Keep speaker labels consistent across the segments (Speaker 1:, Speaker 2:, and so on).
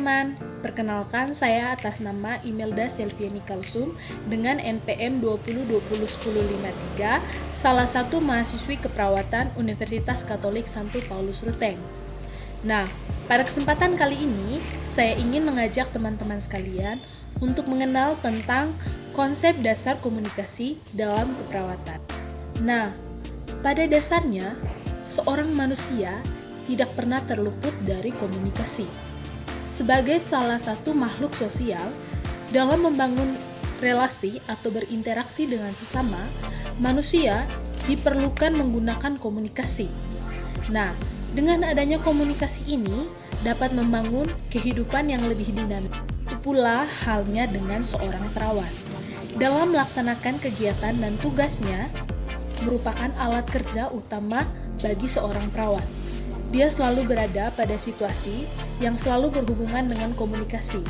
Speaker 1: teman-teman, perkenalkan saya atas nama Imelda Selviani Kalsum dengan NPM 20201053, salah satu mahasiswi keperawatan Universitas Katolik Santo Paulus Ruteng. Nah, pada kesempatan kali ini, saya ingin mengajak teman-teman sekalian untuk mengenal tentang konsep dasar komunikasi dalam keperawatan. Nah, pada dasarnya, seorang manusia tidak pernah terluput dari komunikasi. Sebagai salah satu makhluk sosial, dalam membangun relasi atau berinteraksi dengan sesama, manusia diperlukan menggunakan komunikasi. Nah, dengan adanya komunikasi ini dapat membangun kehidupan yang lebih dinamis. Itu pula halnya dengan seorang perawat. Dalam melaksanakan kegiatan dan tugasnya, merupakan alat kerja utama bagi seorang perawat. Dia selalu berada pada situasi yang selalu berhubungan dengan komunikasi,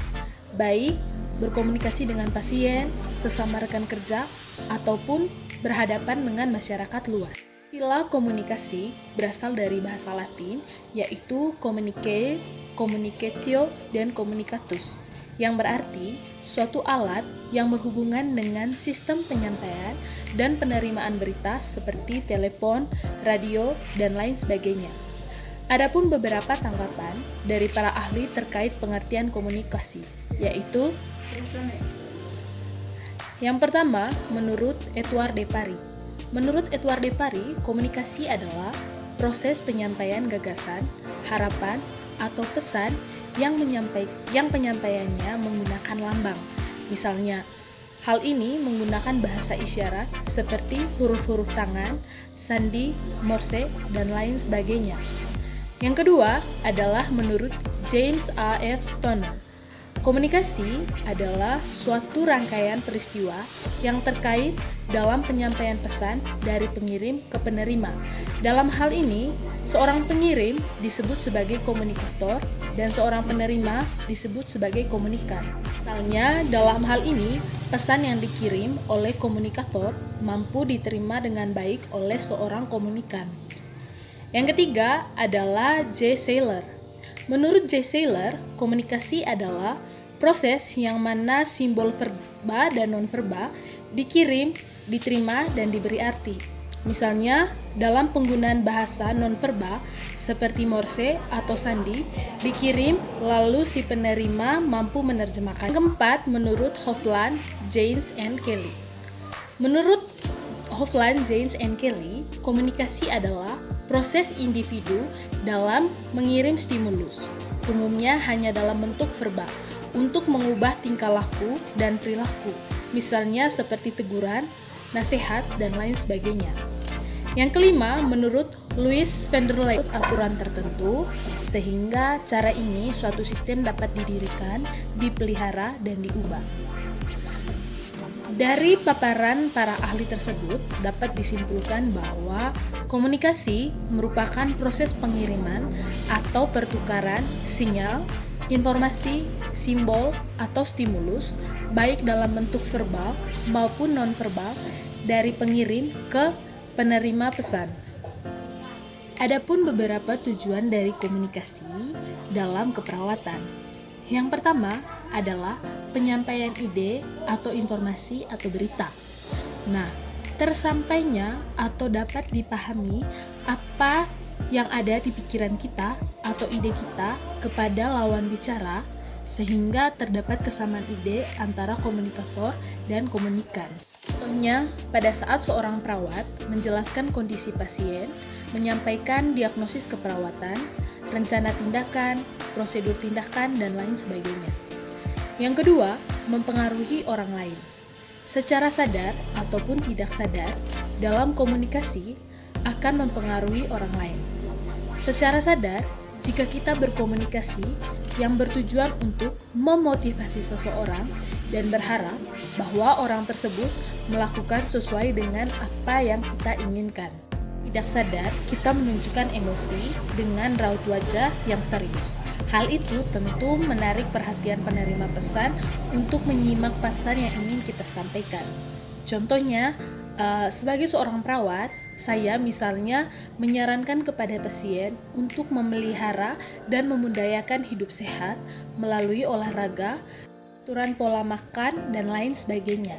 Speaker 1: baik berkomunikasi dengan pasien, sesama rekan kerja, ataupun berhadapan dengan masyarakat luas. Istilah komunikasi berasal dari bahasa Latin, yaitu communicare, communicatio, dan communicatus, yang berarti suatu alat yang berhubungan dengan sistem penyampaian dan penerimaan berita seperti telepon, radio, dan lain sebagainya. Adapun beberapa tanggapan dari para ahli terkait pengertian komunikasi, yaitu yang pertama, menurut Edouard de Paris. Menurut Edouard de Paris, komunikasi adalah proses penyampaian gagasan, harapan, atau pesan yang penyampaiannya menggunakan lambang. Misalnya, hal ini menggunakan bahasa isyarat seperti huruf-huruf tangan, sandi, morse, dan lain sebagainya. Yang kedua adalah menurut James A. F. Stoner. Komunikasi adalah suatu rangkaian peristiwa yang terkait dalam penyampaian pesan dari pengirim ke penerima. Dalam hal ini, seorang pengirim disebut sebagai komunikator dan seorang penerima disebut sebagai komunikan. Misalnya, dalam hal ini, pesan yang dikirim oleh komunikator mampu diterima dengan baik oleh seorang komunikan. Yang ketiga adalah J. Sailer. Menurut J. Sailer, komunikasi adalah proses yang mana simbol verba dan non-verba dikirim, diterima, dan diberi arti. Misalnya, dalam penggunaan bahasa non-verba seperti morse atau sandi, dikirim lalu si penerima mampu menerjemahkan. Yang keempat, menurut Hofland, Janes, and Kelly. Menurut Hofland, Janes, and Kelly, komunikasi adalah proses individu dalam mengirim stimulus, umumnya hanya dalam bentuk verba, untuk mengubah tingkah laku dan perilaku, misalnya seperti teguran, nasihat, dan lain sebagainya. Yang kelima, menurut Louis van der Leyen, aturan tertentu, sehingga cara ini suatu sistem dapat didirikan, dipelihara, dan diubah. Dari paparan para ahli tersebut dapat disimpulkan bahwa komunikasi merupakan proses pengiriman atau pertukaran sinyal, informasi, simbol, atau stimulus baik dalam bentuk verbal maupun non-verbal dari pengirim ke penerima pesan. Adapun beberapa tujuan dari komunikasi dalam keperawatan. Yang pertama adalah penyampaian ide atau informasi atau berita. Nah, tersampainya atau dapat dipahami apa yang ada di pikiran kita atau ide kita kepada lawan bicara sehingga terdapat kesamaan ide antara komunikator dan komunikan. Contohnya, pada saat seorang perawat menjelaskan kondisi pasien, menyampaikan diagnosis keperawatan, rencana tindakan, prosedur tindakan, dan lain sebagainya. Yang kedua, mempengaruhi orang lain. Secara sadar ataupun tidak sadar, dalam komunikasi akan mempengaruhi orang lain. Secara sadar, jika kita berkomunikasi yang bertujuan untuk memotivasi seseorang dan berharap bahwa orang tersebut melakukan sesuai dengan apa yang kita inginkan. Tidak sadar, kita menunjukkan emosi dengan raut wajah yang serius. Hal itu tentu menarik perhatian penerima pesan untuk menyimak pesan yang ingin kita sampaikan. Contohnya, sebagai seorang perawat, Saya misalnya menyarankan kepada pasien untuk memelihara dan memudayakan hidup sehat melalui olahraga, aturan pola makan, dan lain sebagainya.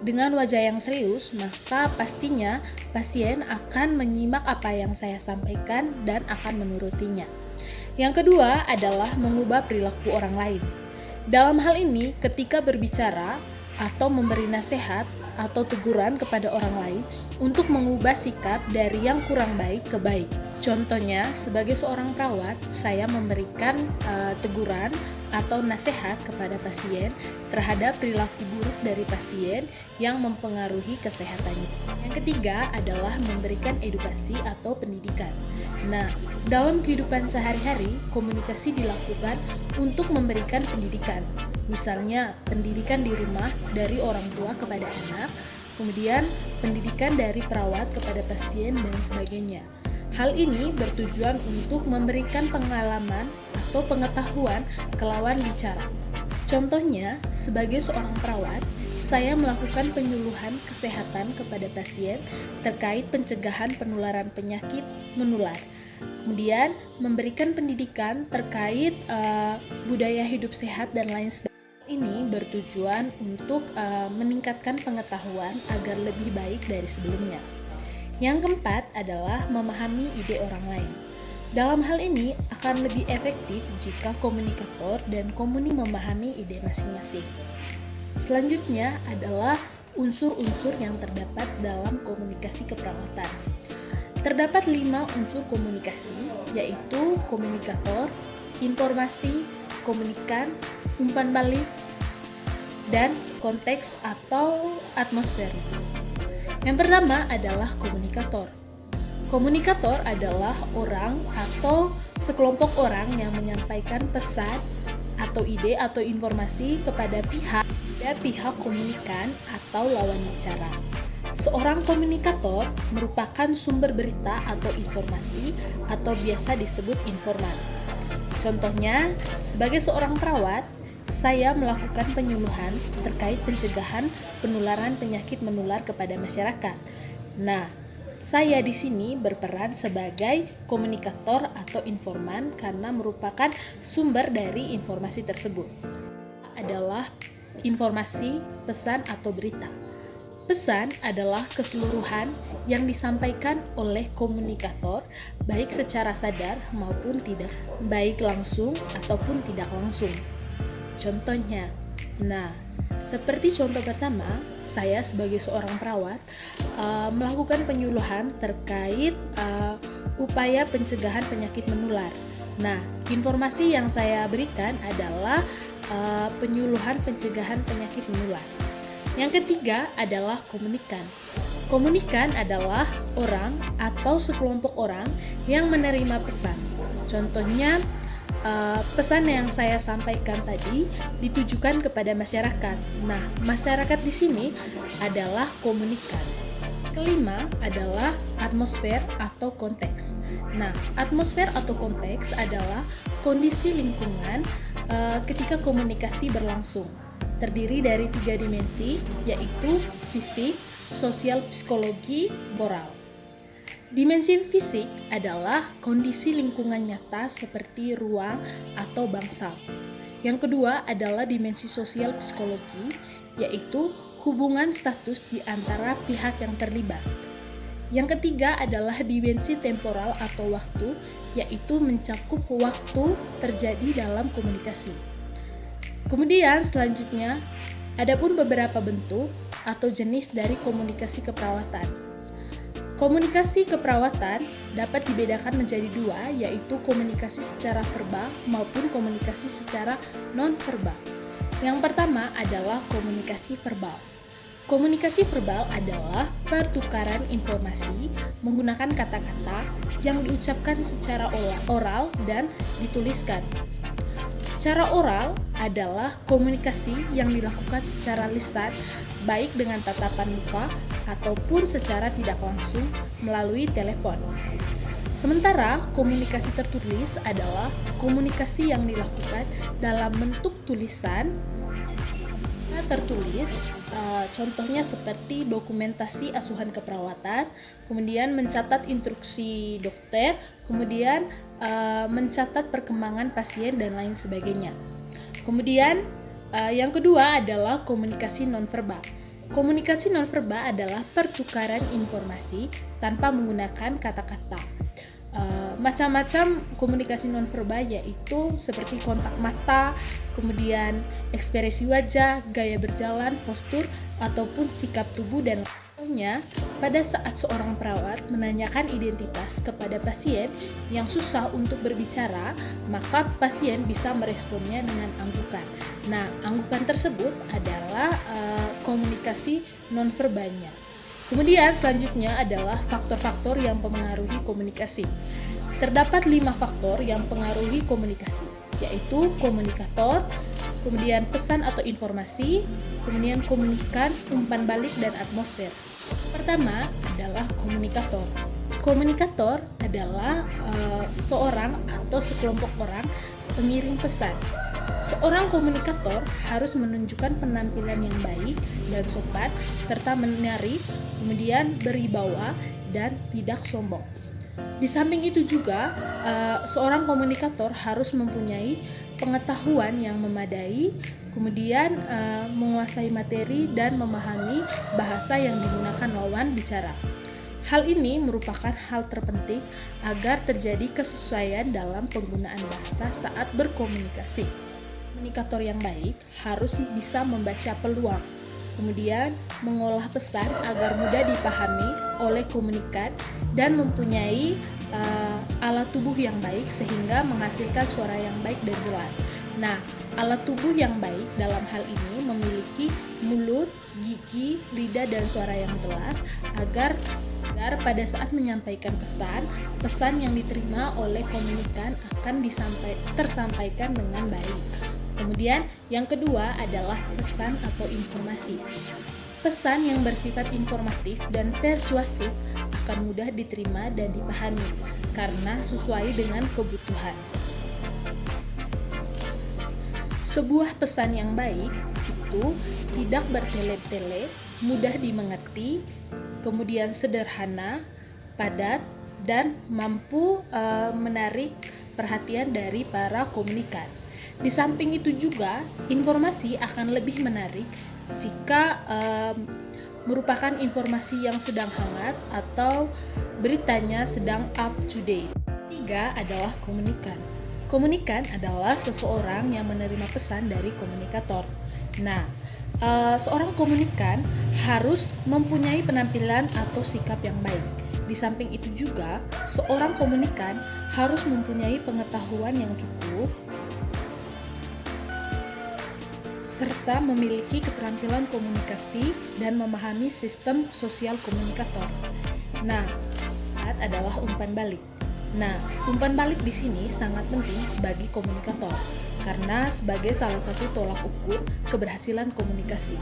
Speaker 1: Dengan wajah yang serius, maka pastinya pasien akan menyimak apa yang saya sampaikan dan akan menurutinya. Yang kedua adalah mengubah perilaku orang lain. Dalam hal ini, ketika berbicara atau memberi nasihat atau teguran kepada orang lain untuk mengubah sikap dari yang kurang baik ke baik. Contohnya, sebagai seorang perawat, saya memberikan teguran atau nasihat kepada pasien terhadap perilaku buruk dari pasien yang mempengaruhi kesehatannya. Yang ketiga adalah memberikan edukasi atau pendidikan. Nah, dalam kehidupan sehari-hari, komunikasi dilakukan untuk memberikan pendidikan. Misalnya, pendidikan di rumah dari orang tua kepada anak, kemudian pendidikan dari perawat kepada pasien, dan sebagainya. Hal ini bertujuan untuk memberikan pengalaman atau pengetahuan ke lawan bicara. Contohnya, sebagai seorang perawat, saya melakukan penyuluhan kesehatan kepada pasien terkait pencegahan penularan penyakit menular. Kemudian, memberikan pendidikan terkait budaya hidup sehat dan lain sebagainya. Ini bertujuan untuk meningkatkan pengetahuan agar lebih baik dari sebelumnya. Yang keempat adalah memahami ide orang lain. Dalam hal ini akan lebih efektif jika komunikator dan komuni memahami ide masing-masing. Selanjutnya adalah unsur-unsur yang terdapat dalam komunikasi keperawatan. Terdapat 5 unsur komunikasi, yaitu komunikator, informasi, komunikan, umpan balik, dan konteks atau atmosfer. Yang pertama adalah komunikator. Komunikator adalah orang atau sekelompok orang yang menyampaikan pesan atau ide atau informasi kepada pihak komunikan atau lawan bicara. Seorang komunikator merupakan sumber berita atau informasi atau biasa disebut informan. Contohnya, sebagai seorang perawat, saya melakukan penyuluhan terkait pencegahan penularan penyakit menular kepada masyarakat. Nah, saya di sini berperan sebagai komunikator atau informan karena merupakan sumber dari informasi tersebut. Adalah informasi, pesan atau berita. Pesan adalah keseluruhan yang disampaikan oleh komunikator baik secara sadar maupun tidak, baik langsung ataupun tidak langsung. Contohnya, seperti contoh pertama, saya sebagai seorang perawat melakukan penyuluhan terkait upaya pencegahan penyakit menular. Nah, informasi yang saya berikan adalah penyuluhan pencegahan penyakit menular. Yang ketiga adalah komunikan. Komunikan adalah orang atau sekelompok orang yang menerima pesan. Contohnya, pesan yang saya sampaikan tadi ditujukan kepada masyarakat. Nah, masyarakat di sini adalah komunikan. Kelima adalah atmosfer atau konteks. Nah, atmosfer atau konteks adalah kondisi lingkungan ketika komunikasi berlangsung. Terdiri dari 3 dimensi, yaitu fisik, sosial, psikologi, moral. Dimensi fisik adalah kondisi lingkungan nyata seperti ruang atau bangsal. Yang kedua adalah dimensi sosial psikologi, yaitu hubungan status di antara pihak yang terlibat. Yang ketiga adalah dimensi temporal atau waktu, yaitu mencakup waktu terjadi dalam komunikasi. Kemudian selanjutnya, adapun beberapa bentuk atau jenis dari komunikasi keperawatan. Komunikasi keperawatan dapat dibedakan menjadi 2, yaitu komunikasi secara verbal maupun komunikasi secara non-verbal. Yang pertama adalah komunikasi verbal. Komunikasi verbal adalah pertukaran informasi menggunakan kata-kata yang diucapkan secara oral dan dituliskan. Secara oral adalah komunikasi yang dilakukan secara lisan, baik dengan tatapan muka ataupun secara tidak langsung melalui telepon. Sementara komunikasi tertulis adalah komunikasi yang dilakukan dalam bentuk tulisan tertulis, contohnya seperti dokumentasi asuhan keperawatan, kemudian mencatat instruksi dokter, kemudian mencatat perkembangan pasien dan lain sebagainya. Kemudian yang kedua adalah komunikasi nonverbal. Komunikasi nonverbal adalah pertukaran informasi tanpa menggunakan kata-kata. Macam-macam komunikasi nonverbal yaitu seperti kontak mata, kemudian ekspresi wajah, gaya berjalan, postur, ataupun sikap tubuh dan lainnya. Pada saat seorang perawat menanyakan identitas kepada pasien yang susah untuk berbicara, maka pasien bisa meresponnya dengan anggukan. Nah, anggukan tersebut adalah komunikasi nonverbalnya. Kemudian selanjutnya adalah faktor-faktor yang mempengaruhi komunikasi. Terdapat 5 faktor yang mempengaruhi komunikasi, yaitu komunikator, kemudian pesan atau informasi, kemudian komunikan, umpan balik, dan atmosfer. Pertama adalah komunikator. Komunikator adalah seseorang atau sekelompok orang pengirim pesan. Seorang komunikator harus menunjukkan penampilan yang baik dan sopan, serta menarik, kemudian berwibawa, dan tidak sombong. Di samping itu juga, seorang komunikator harus mempunyai pengetahuan yang memadai, kemudian menguasai materi dan memahami bahasa yang digunakan lawan bicara. Hal ini merupakan hal terpenting agar terjadi kesesuaian dalam penggunaan bahasa saat berkomunikasi. Komunikator yang baik harus bisa membaca peluang, kemudian mengolah pesan agar mudah dipahami oleh komunikan dan mempunyai alat tubuh yang baik sehingga menghasilkan suara yang baik dan jelas. Nah, alat tubuh yang baik dalam hal ini memiliki mulut, gigi, lidah, dan suara yang jelas agar pada saat menyampaikan pesan yang diterima oleh komunikan akan tersampaikan dengan baik. Kemudian yang kedua adalah pesan atau informasi. Pesan yang bersifat informatif dan persuasif akan mudah diterima dan dipahami karena sesuai dengan kebutuhan. Sebuah pesan yang baik itu tidak bertele-tele, mudah dimengerti, kemudian sederhana, padat, dan mampu menarik perhatian dari para komunikan. Di samping itu juga, informasi akan lebih menarik jika merupakan informasi yang sedang hangat atau beritanya sedang up to date. Ketiga adalah komunikan. Komunikan adalah seseorang yang menerima pesan dari komunikator. Nah, seorang komunikan harus mempunyai penampilan atau sikap yang baik. Di samping itu juga, seorang komunikan harus mempunyai pengetahuan yang cukup serta memiliki keterampilan komunikasi dan memahami sistem sosial komunikator. Nah, adalah umpan balik. Nah, umpan balik di sini sangat penting bagi komunikator karena sebagai salah satu tolak ukur keberhasilan komunikasi.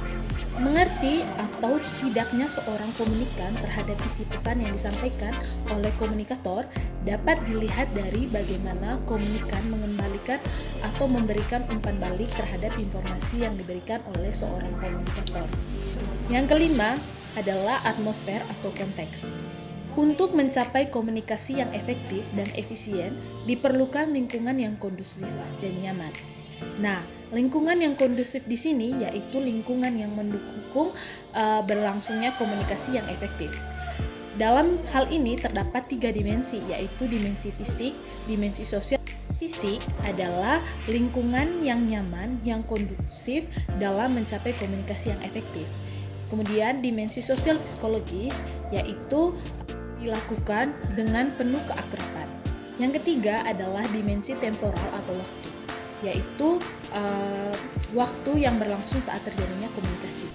Speaker 1: Mengerti atau tidaknya seorang komunikan terhadap isi pesan yang disampaikan oleh komunikator dapat dilihat dari bagaimana komunikan mengembalikan atau memberikan umpan balik terhadap informasi yang diberikan oleh seorang komunikator. Yang kelima adalah atmosfer atau konteks. Untuk mencapai komunikasi yang efektif dan efisien, diperlukan lingkungan yang kondusif dan nyaman. Nah, lingkungan yang kondusif di sini yaitu lingkungan yang mendukung berlangsungnya komunikasi yang efektif. Dalam hal ini terdapat 3 dimensi, yaitu dimensi fisik, dimensi sosial. Fisik adalah lingkungan yang nyaman, yang kondusif dalam mencapai komunikasi yang efektif. Kemudian dimensi sosial psikologis yaitu dilakukan dengan penuh keakraban. Yang ketiga adalah dimensi temporal atau waktu, yaitu waktu yang berlangsung saat terjadinya komunikasi.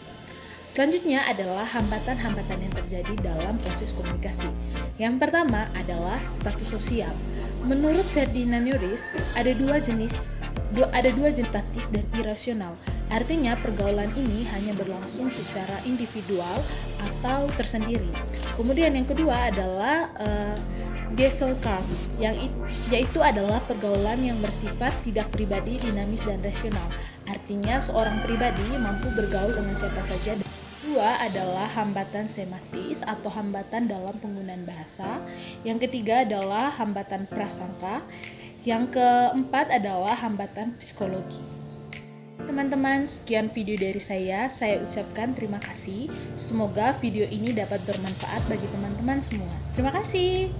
Speaker 1: Selanjutnya adalah hambatan-hambatan yang terjadi dalam proses komunikasi. Yang pertama adalah status sosial. Menurut Ferdinand Nuris, ada dua jenis statis dan irasional. Artinya pergaulan ini hanya berlangsung secara individual atau tersendiri. Kemudian yang kedua adalah Gesellschaft, yaitu adalah pergaulan yang bersifat tidak pribadi, dinamis, dan rasional. Artinya seorang pribadi mampu bergaul dengan siapa saja. Dua adalah hambatan semiotis atau hambatan dalam penggunaan bahasa. Yang ketiga adalah hambatan prasangka. Yang keempat adalah hambatan psikologi. Teman-teman, sekian video dari saya. Saya ucapkan terima kasih. Semoga video ini dapat bermanfaat bagi teman-teman semua. Terima kasih.